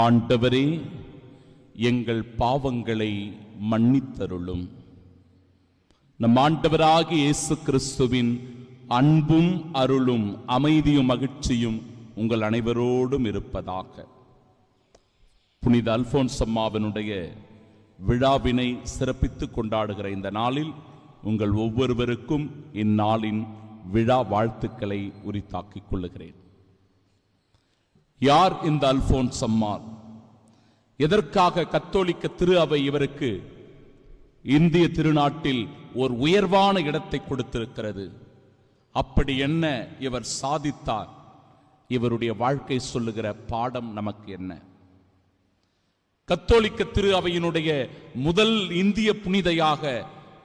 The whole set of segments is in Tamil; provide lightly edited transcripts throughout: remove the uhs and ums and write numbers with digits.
ஆண்டவரே, எங்கள் பாவங்களை மன்னித்தருளும். நம் ஆண்டவராகிய இயேசு கிறிஸ்துவின் அன்பும் அருளும் அமைதியும் மகிழ்ச்சியும் உங்கள் அனைவரோடும் இருப்பதாக. புனித அல்போன்ஸ் அம்மாவினுடைய விழாவினை சிறப்பித்து கொண்டாடுகிற இந்த நாளில் உங்கள் ஒவ்வொருவருக்கும் இந்நாளின் விழா வாழ்த்துக்களை உரித்தாக்கிக் கொள்ளுகிறேன். யார் இந்த அல்போன்ஸ் அம்மா? எதற்காக கத்தோலிக்க திரு அவை இவருக்கு இந்திய திருநாட்டில் ஒரு உயர்வான இடத்தை கொடுத்திருக்கிறது? அப்படி என்ன இவர் சாதித்தார்? இவருடைய வாழ்க்கை சொல்லுகிற பாடம் நமக்கு என்ன? கத்தோலிக்க திரு அவையினுடைய முதல் இந்திய புனிதையாக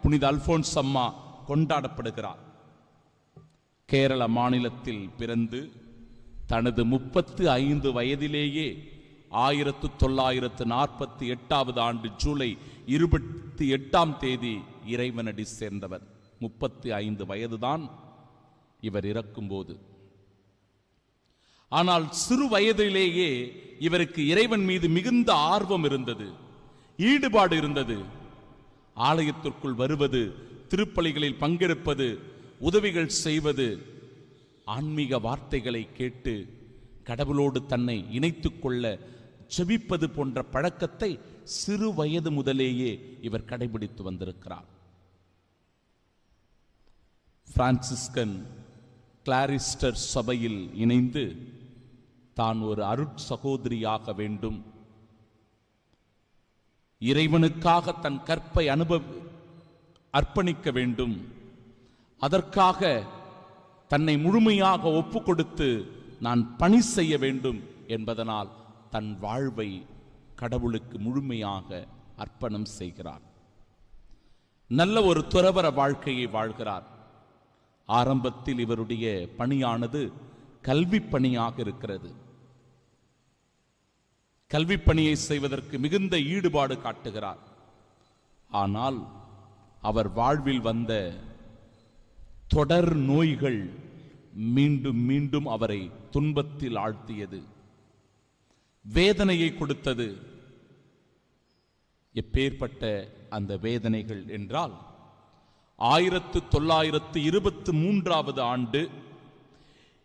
புனித அல்போன்ஸ் அம்மா கொண்டாடப்படுகிறார். கேரள மாநிலத்தில் பிறந்து தனது 35 வயதிலேயே 1948 ஆண்டு ஜூலை 28 இறைவனடி சேர்ந்தவர். 35 வயதுதான் இவர் இறக்கும்போது. ஆனால் சிறு வயதிலேயே இவருக்கு இறைவன் மீது மிகுந்த ஆர்வம் இருந்தது, ஈடுபாடு இருந்தது. ஆலயத்திற்குள் வருவது, திருப்பலிகளில் பங்கெடுப்பது, உதவிகள் செய்வது, ஆன்மீக வார்த்தைகளை கேட்டு கடவுளோடு தன்னை இணைத்துக் கொள்ள ஜெபிப்பது போன்ற பழக்கத்தை சிறு வயது முதலேயே இவர் கடைபிடித்து வந்திருக்கிறார். பிரான்சிஸ்கன் கிளாரிஸ்டர் சபையில் இணைந்து தான் ஒரு அருட்சகோதரியாக வேண்டும், இறைவனுக்காக தன் கற்பை அர்ப்பணிக்க வேண்டும், அதற்காக தன்னை முழுமையாக ஒப்பு கொடுத்து நான் பணி செய்ய வேண்டும் என்பதனால் தன் வாழ்வை கடவுளுக்கு முழுமையாக அர்ப்பணம் செய்கிறார். நல்ல ஒரு துறவற வாழ்க்கையை வாழ்கிறார். ஆரம்பத்தில் இவருடைய பணியானது கல்வி பணியாக இருக்கிறது. கல்வி பணியை செய்வதற்கு மிகுந்த ஈடுபாடு காட்டுகிறார். ஆனால் அவர் வாழ்வில் வந்த தொடர் நோய்கள் மீண்டும் மீண்டும் அவரை துன்பத்தில் ஆழ்த்தியது, வேதனையை கொடுத்தது. எப்பேற்பட்ட அந்த வேதனைகள் என்றால் 1923 ஆண்டு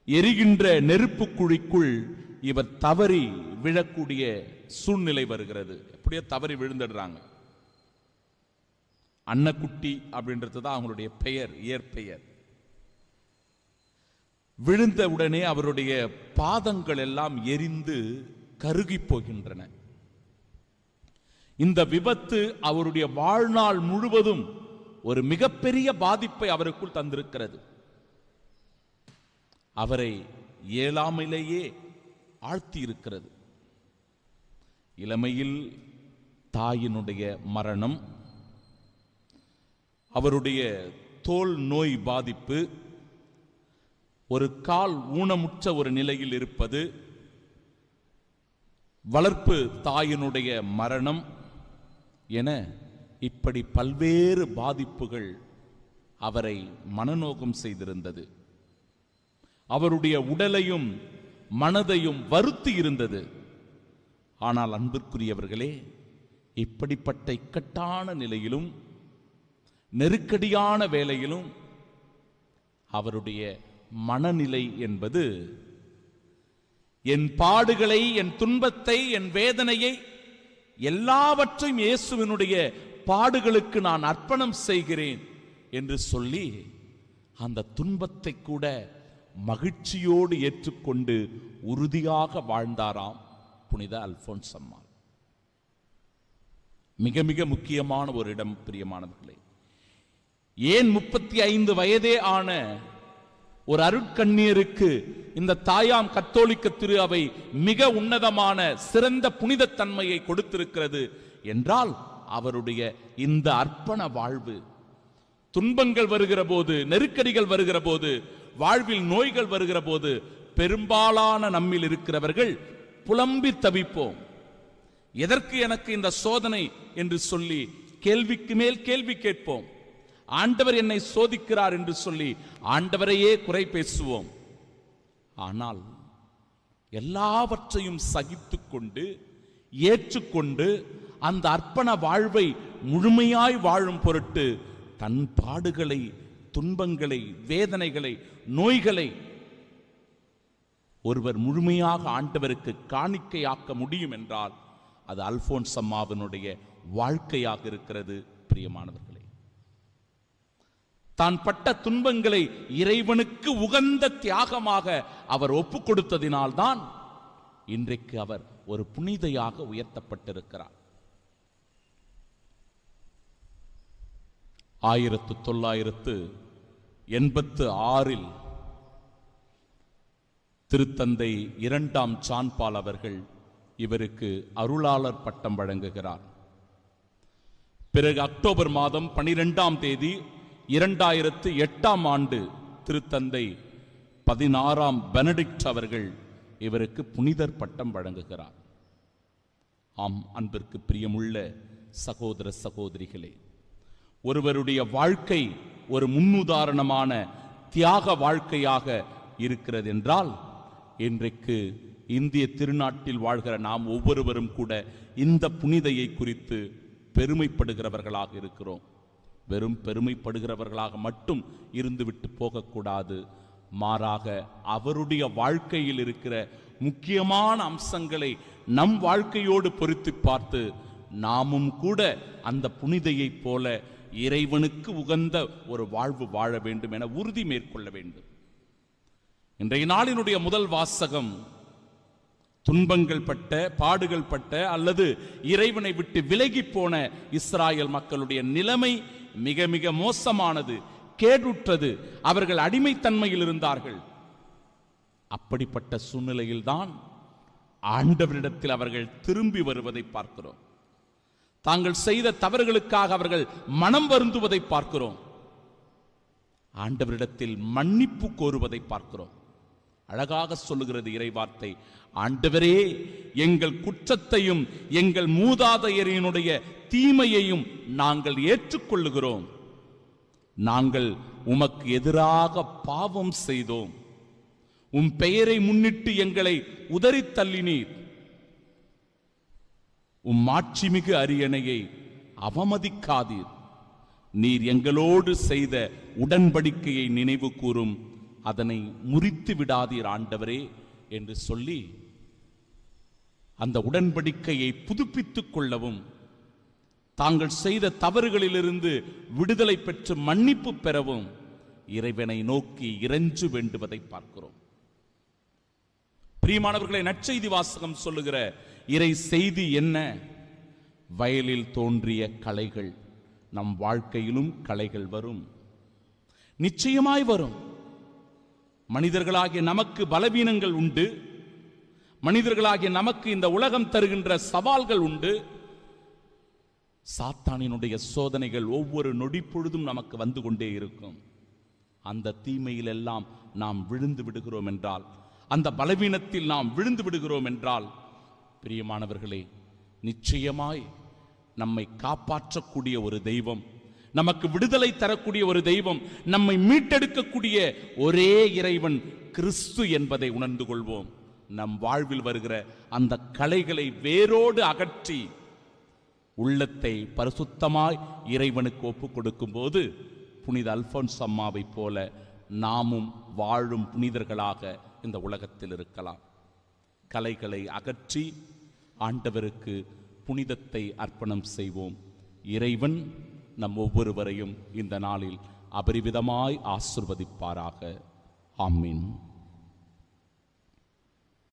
எரிகின்ற நெருப்பு குழிக்குள் இவர் தவறி விழக்கூடிய சூழ்நிலை வருகிறது. எப்படியோ தவறி விழுந்துடுறாங்க. அன்னக்குட்டி அப்படின்றது தான் அவங்களுடைய பெயர், இயற்பெயர். விழுந்த உடனே அவருடைய பாதங்கள் எல்லாம் எரிந்து கருகி போகின்றன. இந்த விபத்து அவருடைய வாழ்நாள் முழுவதும் ஒரு மிகப்பெரிய பாதிப்பை அவருக்குள் தந்திருக்கிறது. அவரை இயலாமையிலேயே ஆழ்த்தி இருக்கிறது. இளமையில் தாயினுடைய மரணம், அவருடைய தோல் நோய் பாதிப்பு, ஒரு கால் ஊனமுற்ற ஒரு நிலையில் இருப்பது, வளர்ப்பு தாயினுடைய மரணம் என இப்படி பல்வேறு பாதிப்புகள் அவரை மனநோகம் செய்திருந்தது. அவருடைய உடலையும் மனதையும் வருத்தி இருந்தது. ஆனால் அன்பிற்குரியவர்களே, இப்படிப்பட்ட இக்கட்டான நிலையிலும் நெருக்கடியான வேளையிலும் அவருடைய மனநிலை என்பது, என் பாடுகளை, என் துன்பத்தை, என் வேதனையை எல்லாவற்றையும் இயேசுவினுடைய பாடுகளுக்கு நான் அர்ப்பணம் செய்கிறேன் என்று சொல்லி அந்த துன்பத்தை கூட மகிழ்ச்சியோடு ஏற்றுக்கொண்டு உறுதியாக வாழ்ந்தாராம் புனித அல்போன்ஸ் அம்மா. மிக மிக முக்கியமான ஒரு இடம் பிரியமானவர்களே. ஏன் 35 வயதே ஆன ஒரு அருட்கண்ணியருக்கு இந்த தாயாம் கத்தோலிக்க திரு அவை மிக உன்னதமான சிறந்த புனித தன்மையை கொடுத்திருக்கிறது என்றால், அவருடைய இந்த அர்ப்பண வாழ்வு. துன்பங்கள் வருகிற போது, நெருக்கடிகள் வருகிற போது, வாழ்வில் நோய்கள் வருகிற போது பெரும்பாலான நம்மில் இருக்கிறவர்கள் புலம்பி தவிப்போம். எதற்கு எனக்கு இந்த சோதனை என்று சொல்லி கேள்விக்கு மேல் கேள்வி கேட்போம். ஆண்டவர் என்னை சோதிக்கிறார் என்று சொல்லி ஆண்டவரையே குறை பேசுவோம். ஆனால் எல்லாவற்றையும் சகித்துக் கொண்டு ஏற்றுக்கொண்டு அந்த அர்ப்பண வாழ்வை முழுமையாய் வாழும் பொருட்டு தன் பாடுகளை, துன்பங்களை, வேதனைகளை, நோய்களை ஒருவர் முழுமையாக ஆண்டவருக்கு காணிக்கையாக்க முடியும் என்றால் அது அல்போன்ஸ் அம்மாவினுடைய வாழ்க்கையாக இருக்கிறது. பிரியமானவர்களே, தான் பட்ட துன்பங்களை இறைவனுக்கு உகந்த தியாகமாக அவர் ஒப்புக் கொடுத்ததினால்தான் இன்றைக்கு அவர் ஒரு புனிதையாக உயர்த்தப்பட்டிருக்கிறார். 1986 திருத்தந்தை 2ஆம் ஜான் பால் அவர்கள் இவருக்கு அருளாளர் பட்டம் வழங்குகிறார். பிறகு அக்டோபர் மாதம் 12ஆம் தேதி 2008ஆம் ஆண்டு திருத்தந்தை 16ஆம் பெனடிக்ட் அவர்கள் இவருக்கு புனிதர் பட்டம் வழங்குகிறார். ஆம், அன்பிற்கு பிரியமுள்ள சகோதர சகோதரிகளே, ஒருவருடைய வாழ்க்கை ஒரு முன்னுதாரணமான தியாக வாழ்க்கையாக இருக்கிறது என்றால் இன்றைக்கு இந்திய திருநாட்டில் வாழ்கிற நாம் ஒவ்வொருவரும் கூட இந்த புனிதையை குறித்து பெருமைப்படுகிறவர்களாக இருக்கிறோம். வெறும் பெருமைப்படுகிறவர்களாக மட்டும் இருந்துவிட்டு போகக்கூடாது. மாறாக அவருடைய வாழ்க்கையில் இருக்கிற முக்கியமான அம்சங்களை நம் வாழ்க்கையோடு பொருத்தி பார்த்து நாமும் கூட அந்த புனிதையைப் போல இறைவனுக்கு உகந்த ஒரு வாழ்வு வாழ வேண்டும் என உறுதி மேற்கொள்ள வேண்டும். இன்றைய நாளினுடைய முதல் வாசகம் துன்பங்கள் பட்ட, பாடுகள் பட்ட அல்லது இறைவனை விட்டு விலகி போன இஸ்ராயல் மக்களுடைய நிலைமை மிக மிக மோசமானது, கேடுற்றது. அவர்கள் அடிமைத்தன்மையில் இருந்தார்கள். அப்படிப்பட்ட சூழ்நிலையில்தான் ஆண்டவரிடத்தில் அவர்கள் திரும்பி வருவதை பார்க்கிறோம். தாங்கள் செய்த தவறுகளுக்காக அவர்கள் மனம் வருந்துவதை பார்க்கிறோம். ஆண்டவரிடத்தில் மன்னிப்பு கோருவதை பார்க்கிறோம். அழகாக சொல்லுகிறது இறைவார்த்தை, ஆண்டவரே, எங்கள் குற்றத்தையும் எங்கள் மூதாதையரினுடைய தீமையையும் நாங்கள் ஏற்றுக்கொள்ளுகிறோம். நாங்கள் உமக்கு எதிராக பாவம் செய்தோம். உம் பெயரை முன்னிட்டு எங்களை உதறி தள்ளினீர். உம் மாட்சிமிகு அரியணையை அவமதிக்காதீர். நீர் எங்களோடு செய்த உடன்படிக்கையை நினைவு கூறும், அதனை முறித்து விடாதீர் ஆண்டவரே என்று சொல்லி அந்த உடன்படிக்கையை புதுப்பித்துக் கொள்ளவும், தாங்கள் செய்த தவறுகளிலிருந்து விடுதலை பெற்று மன்னிப்பு பெறவும் இறைவனை நோக்கி இறைஞ்சு வேண்டுவதை பார்க்கிறோம். பிரியமானவர்களை, நற்செய்தி வாசகம் சொல்லுகிற இறை செய்தி என்ன? வயலில் தோன்றிய களைகள், நம் வாழ்க்கையிலும் களைகள் வரும், நிச்சயமாய் வரும். மனிதர்களாகிய நமக்கு பலவீனங்கள் உண்டு. மனிதர்களாகிய நமக்கு இந்த உலகம் தருகின்ற சவால்கள் உண்டு. சாத்தானினுடைய சோதனைகள் ஒவ்வொரு நொடி பொழுதும் நமக்கு வந்து கொண்டே இருக்கும். அந்த தீமையில் எல்லாம் நாம் விழுந்து விடுகிறோம் என்றால், அந்த பலவீனத்தில் நாம் விழுந்து விடுகிறோம் என்றால், பிரியமானவர்களே, நிச்சயமாய் நம்மை காப்பாற்றக்கூடிய ஒரு தெய்வம், நமக்கு விடுதலை தரக்கூடிய ஒரு தெய்வம், நம்மை மீட்டெடுக்கக்கூடிய ஒரே இறைவன் கிறிஸ்து என்பதை உணர்ந்து கொள்வோம். நம் வாழ்வில் வருகிற அந்த களைகளை வேரோடு அகற்றி உள்ளத்தை பரிசுத்தமாய் இறைவனுக்கு ஒப்புக் கொடுக்கும் போது புனித அல்போன்ஸ் அம்மாவை போல நாமும் வாழும் புனிதர்களாக இந்த உலகத்தில் இருக்கலாம். களைகளை அகற்றி ஆண்டவருக்கு புனிதத்தை அர்ப்பணம் செய்வோம். இறைவன் நம் ஒவ்வொருவரையும் இந்த நாளில் அபரிவிதமாய் ஆசிர்வதிப்பாராக. ஆமீன்.